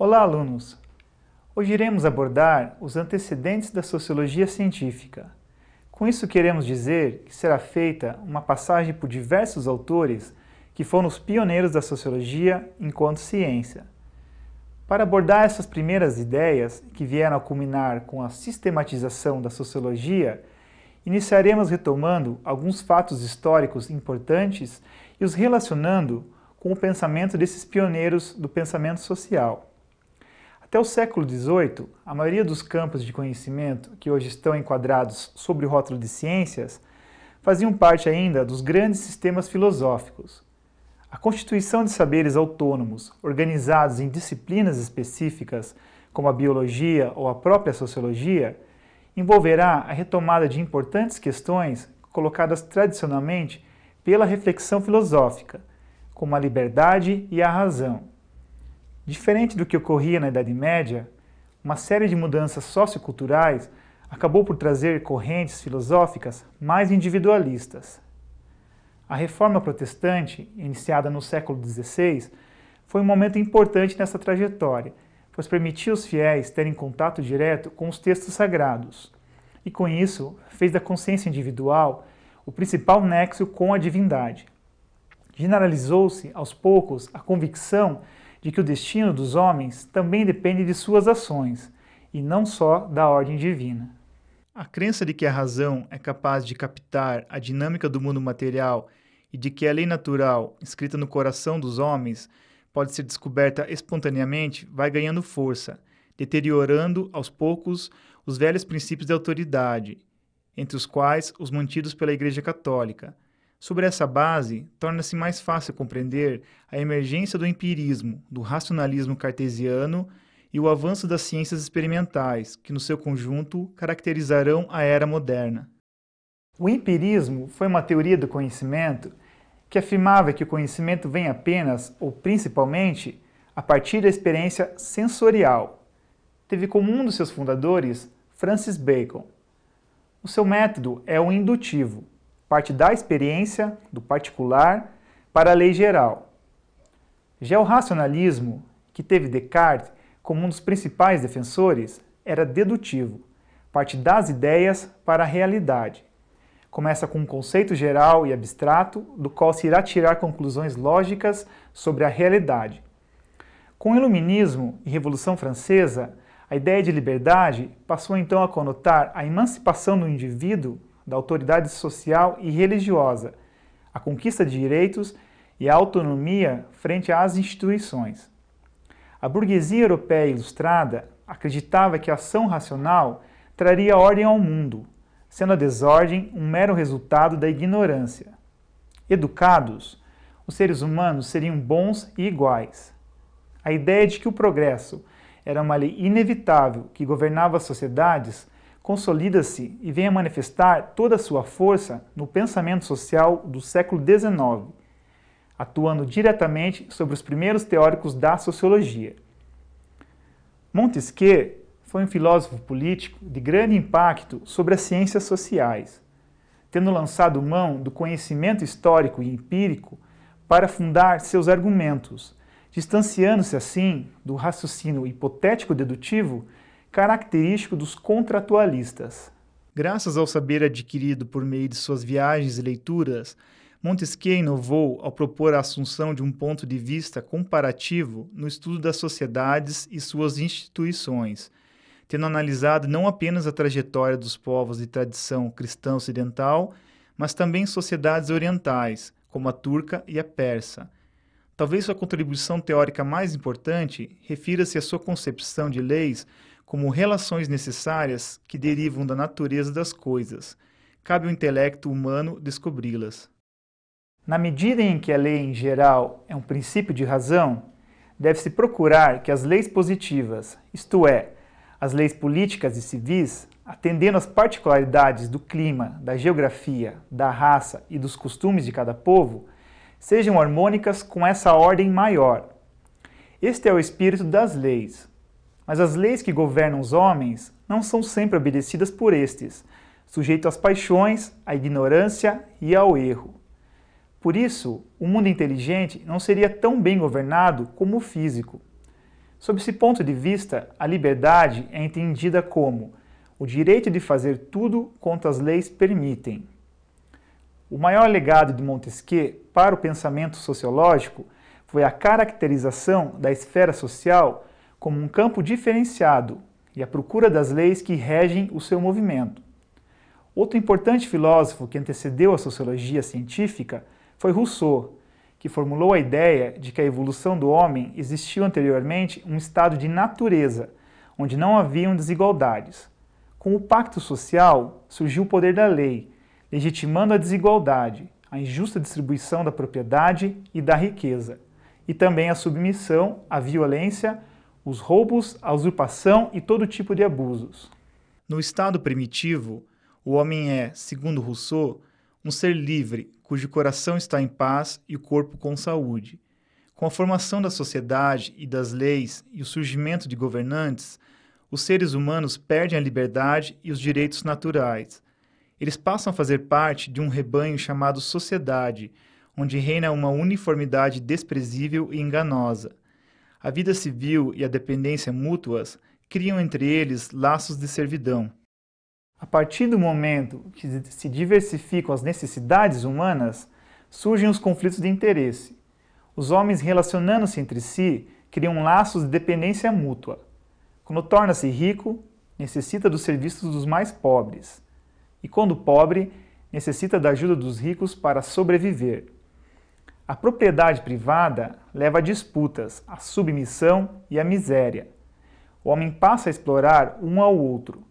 Olá, alunos! Hoje iremos abordar os antecedentes da sociologia científica. Com isso queremos dizer que será feita uma passagem por diversos autores que foram os pioneiros da sociologia enquanto ciência. Para abordar essas primeiras ideias que vieram a culminar com a sistematização da sociologia, iniciaremos retomando alguns fatos históricos importantes e os relacionando com o pensamento desses pioneiros do pensamento social. Até o século XVIII, a maioria dos campos de conhecimento que hoje estão enquadrados sob o rótulo de ciências faziam parte ainda dos grandes sistemas filosóficos. A constituição de saberes autônomos, organizados em disciplinas específicas, como a biologia ou a própria sociologia, envolverá a retomada de importantes questões colocadas tradicionalmente pela reflexão filosófica, como a liberdade e a razão. Diferente do que ocorria na Idade Média, uma série de mudanças socioculturais acabou por trazer correntes filosóficas mais individualistas. A Reforma Protestante, iniciada no século XVI, foi um momento importante nessa trajetória, pois permitiu aos fiéis terem contato direto com os textos sagrados, e com isso fez da consciência individual o principal nexo com a divindade. Generalizou-se, aos poucos, a convicção de que o destino dos homens também depende de suas ações, e não só da ordem divina. A crença de que a razão é capaz de captar a dinâmica do mundo material e de que a lei natural, escrita no coração dos homens, pode ser descoberta espontaneamente, vai ganhando força, deteriorando, aos poucos, os velhos princípios de autoridade, entre os quais os mantidos pela Igreja Católica. Sobre essa base, torna-se mais fácil compreender a emergência do empirismo, do racionalismo cartesiano e o avanço das ciências experimentais, que no seu conjunto caracterizarão a era moderna. O empirismo foi uma teoria do conhecimento que afirmava que o conhecimento vem apenas, ou principalmente, a partir da experiência sensorial. Teve como um dos seus fundadores Francis Bacon. O seu método é o indutivo, parte da experiência, do particular, para a lei geral. Já o racionalismo, que teve Descartes como um dos principais defensores, era dedutivo, parte das ideias para a realidade. Começa com um conceito geral e abstrato, do qual se irá tirar conclusões lógicas sobre a realidade. Com o Iluminismo e Revolução Francesa, a ideia de liberdade passou então a conotar a emancipação do indivíduo da autoridade social e religiosa, a conquista de direitos e a autonomia frente às instituições. A burguesia europeia ilustrada acreditava que a ação racional traria ordem ao mundo, sendo a desordem um mero resultado da ignorância. Educados, os seres humanos seriam bons e iguais. A ideia de que o progresso era uma lei inevitável que governava as sociedades consolida-se e vem a manifestar toda a sua força no pensamento social do século XIX, atuando diretamente sobre os primeiros teóricos da sociologia. Montesquieu foi um filósofo político de grande impacto sobre as ciências sociais, tendo lançado mão do conhecimento histórico e empírico para fundar seus argumentos, distanciando-se assim do raciocínio hipotético-dedutivo característico dos contratualistas. Graças ao saber adquirido por meio de suas viagens e leituras, Montesquieu inovou ao propor a assunção de um ponto de vista comparativo no estudo das sociedades e suas instituições, tendo analisado não apenas a trajetória dos povos de tradição cristã ocidental, mas também sociedades orientais, como a turca e a persa. Talvez sua contribuição teórica mais importante refira-se à sua concepção de leis como relações necessárias que derivam da natureza das coisas. Cabe ao intelecto humano descobri-las. Na medida em que a lei em geral é um princípio de razão, deve-se procurar que as leis positivas, isto é, as leis políticas e civis, atendendo às particularidades do clima, da geografia, da raça e dos costumes de cada povo, sejam harmônicas com essa ordem maior. Este é o espírito das leis. Mas as leis que governam os homens não são sempre obedecidas por estes, sujeitos às paixões, à ignorância e ao erro. Por isso, o mundo inteligente não seria tão bem governado como o físico. Sob esse ponto de vista, a liberdade é entendida como o direito de fazer tudo quanto as leis permitem. O maior legado de Montesquieu para o pensamento sociológico foi a caracterização da esfera social como um campo diferenciado e a procura das leis que regem o seu movimento. Outro importante filósofo que antecedeu a sociologia científica foi Rousseau, que formulou a ideia de que a evolução do homem existiu anteriormente um estado de natureza, onde não haviam desigualdades. Com o pacto social, surgiu o poder da lei, legitimando a desigualdade, a injusta distribuição da propriedade e da riqueza, e também a submissão, a violência, os roubos, a usurpação e todo tipo de abusos. No estado primitivo, o homem é, segundo Rousseau, um ser livre, cujo coração está em paz e o corpo com saúde. Com a formação da sociedade e das leis e o surgimento de governantes, os seres humanos perdem a liberdade e os direitos naturais. Eles passam a fazer parte de um rebanho chamado sociedade, onde reina uma uniformidade desprezível e enganosa. A vida civil e a dependência mútuas criam entre eles laços de servidão. A partir do momento que se diversificam as necessidades humanas, surgem os conflitos de interesse. Os homens, relacionando-se entre si, criam laços de dependência mútua. Quando torna-se rico, necessita dos serviços dos mais pobres. E quando pobre, necessita da ajuda dos ricos para sobreviver. A propriedade privada leva a disputas, a submissão e a miséria. O homem passa a explorar um ao outro.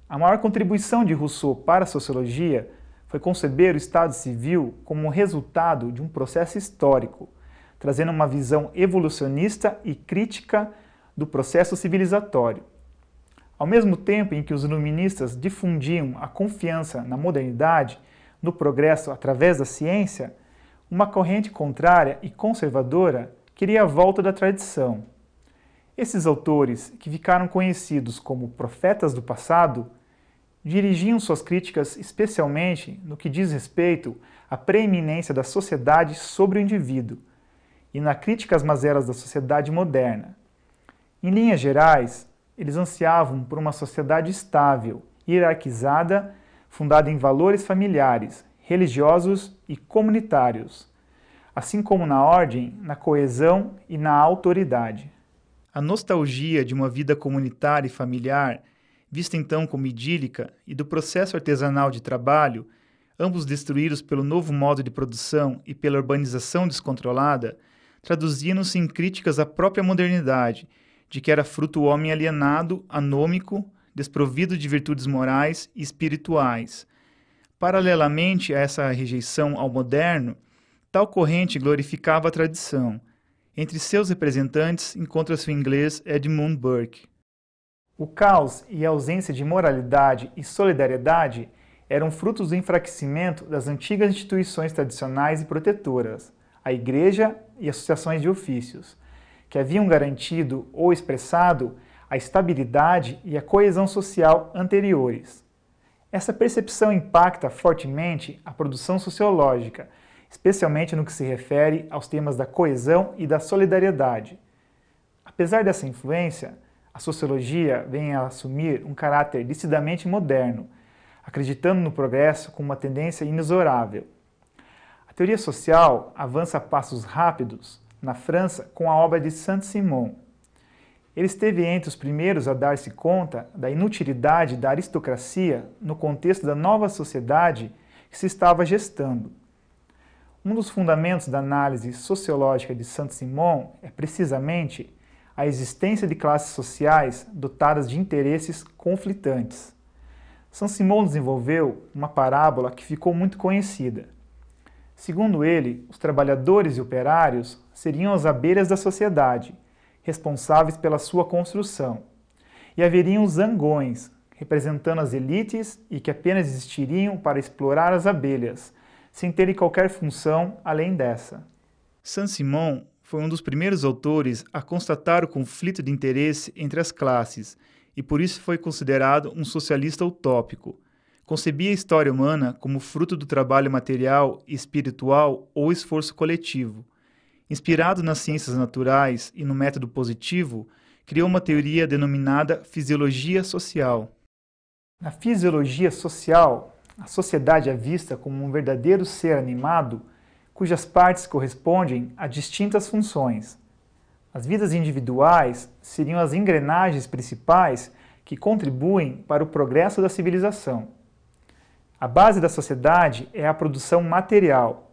A maior contribuição de Rousseau para a sociologia foi conceber o Estado civil como um resultado de um processo histórico, trazendo uma visão evolucionista e crítica do processo civilizatório. Ao mesmo tempo em que os iluministas difundiam a confiança na modernidade, no progresso através da ciência, uma corrente contrária e conservadora queria a volta da tradição. Esses autores, que ficaram conhecidos como profetas do passado, dirigiam suas críticas especialmente no que diz respeito à preeminência da sociedade sobre o indivíduo e na crítica às mazelas da sociedade moderna. Em linhas gerais, eles ansiavam por uma sociedade estável, hierarquizada, fundada em valores familiares, religiosos e comunitários, assim como na ordem, na coesão e na autoridade. A nostalgia de uma vida comunitária e familiar, vista então como idílica, e do processo artesanal de trabalho, ambos destruídos pelo novo modo de produção e pela urbanização descontrolada, traduziam-se em críticas à própria modernidade, de que era fruto o homem alienado, anômico, desprovido de virtudes morais e espirituais. Paralelamente a essa rejeição ao moderno, tal corrente glorificava a tradição. Entre seus representantes encontra-se o inglês Edmund Burke. O caos e a ausência de moralidade e solidariedade eram frutos do enfraquecimento das antigas instituições tradicionais e protetoras, a Igreja e associações de ofícios, que haviam garantido ou expressado a estabilidade e a coesão social anteriores. Essa percepção impacta fortemente a produção sociológica, especialmente no que se refere aos temas da coesão e da solidariedade. Apesar dessa influência, a sociologia vem a assumir um caráter decididamente moderno, acreditando no progresso como uma tendência inexorável. A teoria social avança a passos rápidos na França com a obra de Saint-Simon. Ele esteve entre os primeiros a dar-se conta da inutilidade da aristocracia no contexto da nova sociedade que se estava gestando. Um dos fundamentos da análise sociológica de Saint-Simon é precisamente a existência de classes sociais dotadas de interesses conflitantes. Saint-Simon desenvolveu uma parábola que ficou muito conhecida. Segundo ele, os trabalhadores e operários seriam as abelhas da sociedade, responsáveis pela sua construção, e haveriam os zangões, representando as elites e que apenas existiriam para explorar as abelhas, sem terem qualquer função além dessa. Saint-Simon foi um dos primeiros autores a constatar o conflito de interesse entre as classes e por isso foi considerado um socialista utópico. Concebia a história humana como fruto do trabalho material e espiritual ou esforço coletivo. Inspirado nas ciências naturais e no método positivo, criou uma teoria denominada fisiologia social. Na fisiologia social, a sociedade é vista como um verdadeiro ser animado, cujas partes correspondem a distintas funções. As vidas individuais seriam as engrenagens principais que contribuem para o progresso da civilização. A base da sociedade é a produção material,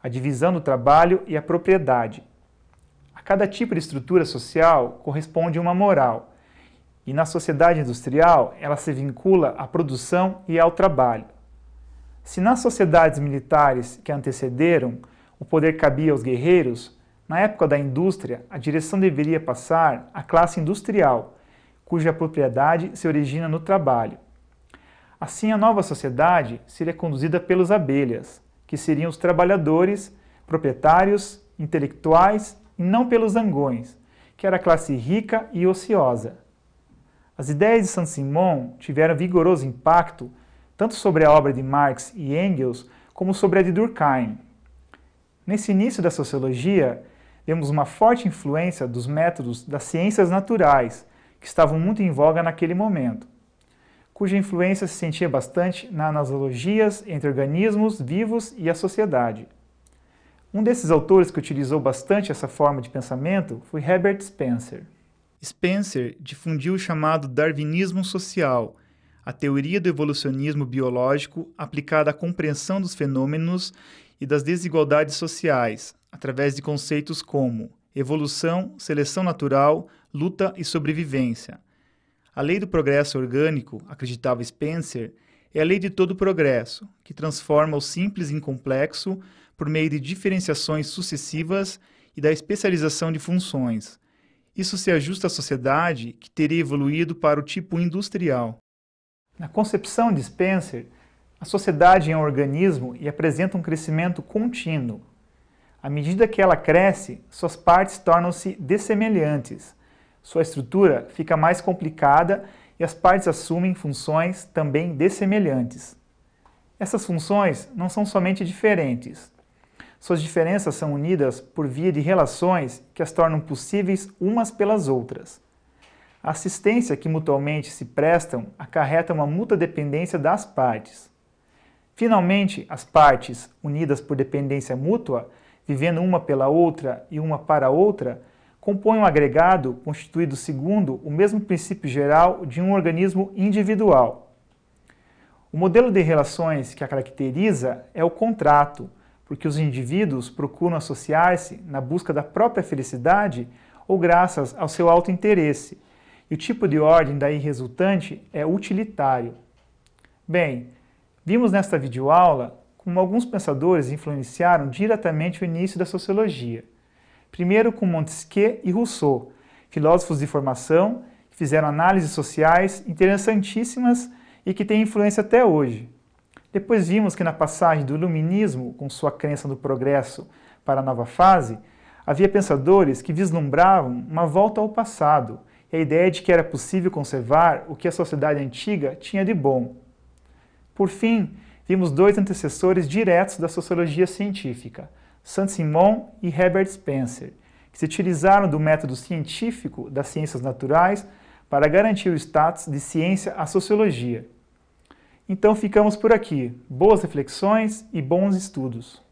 a divisão do trabalho e a propriedade. A cada tipo de estrutura social corresponde uma moral, e na sociedade industrial ela se vincula à produção e ao trabalho. Se nas sociedades militares que antecederam o poder cabia aos guerreiros, na época da indústria a direção deveria passar à classe industrial, cuja propriedade se origina no trabalho. Assim, a nova sociedade seria conduzida pelos abelhas, que seriam os trabalhadores, proprietários, intelectuais e não pelos zangões, que era a classe rica e ociosa. As ideias de Saint-Simon tiveram vigoroso impacto tanto sobre a obra de Marx e Engels como sobre a de Durkheim. Nesse início da sociologia, vemos uma forte influência dos métodos das ciências naturais, que estavam muito em voga naquele momento, cuja influência se sentia bastante nas analogias entre organismos vivos e a sociedade. Um desses autores que utilizou bastante essa forma de pensamento foi Herbert Spencer. Spencer difundiu o chamado darwinismo social, a teoria do evolucionismo biológico aplicada à compreensão dos fenômenos e das desigualdades sociais, através de conceitos como evolução, seleção natural, luta e sobrevivência. A lei do progresso orgânico, acreditava Spencer, é a lei de todo progresso, que transforma o simples em complexo por meio de diferenciações sucessivas e da especialização de funções. Isso se ajusta à sociedade que teria evoluído para o tipo industrial. Na concepção de Spencer, a sociedade é um organismo e apresenta um crescimento contínuo. À medida que ela cresce, suas partes tornam-se dessemelhantes. Sua estrutura fica mais complicada e as partes assumem funções também dessemelhantes. Essas funções não são somente diferentes. Suas diferenças são unidas por via de relações que as tornam possíveis umas pelas outras. A assistência que mutuamente se prestam acarreta uma mútua dependência das partes. Finalmente, as partes, unidas por dependência mútua, vivendo uma pela outra e uma para outra, compõem um agregado constituído segundo o mesmo princípio geral de um organismo individual. O modelo de relações que a caracteriza é o contrato, porque os indivíduos procuram associar-se na busca da própria felicidade ou graças ao seu autointeresse, e o tipo de ordem daí resultante é utilitário. Bem, vimos nesta videoaula como alguns pensadores influenciaram diretamente o início da sociologia. Primeiro com Montesquieu e Rousseau, filósofos de formação que fizeram análises sociais interessantíssimas e que têm influência até hoje. Depois vimos que na passagem do iluminismo, com sua crença no progresso, para a nova fase, havia pensadores que vislumbravam uma volta ao passado e a ideia de que era possível conservar o que a sociedade antiga tinha de bom. Por fim, vimos dois antecessores diretos da sociologia científica, Saint-Simon e Herbert Spencer, que se utilizaram do método científico das ciências naturais para garantir o status de ciência à sociologia. Então ficamos por aqui. Boas reflexões e bons estudos!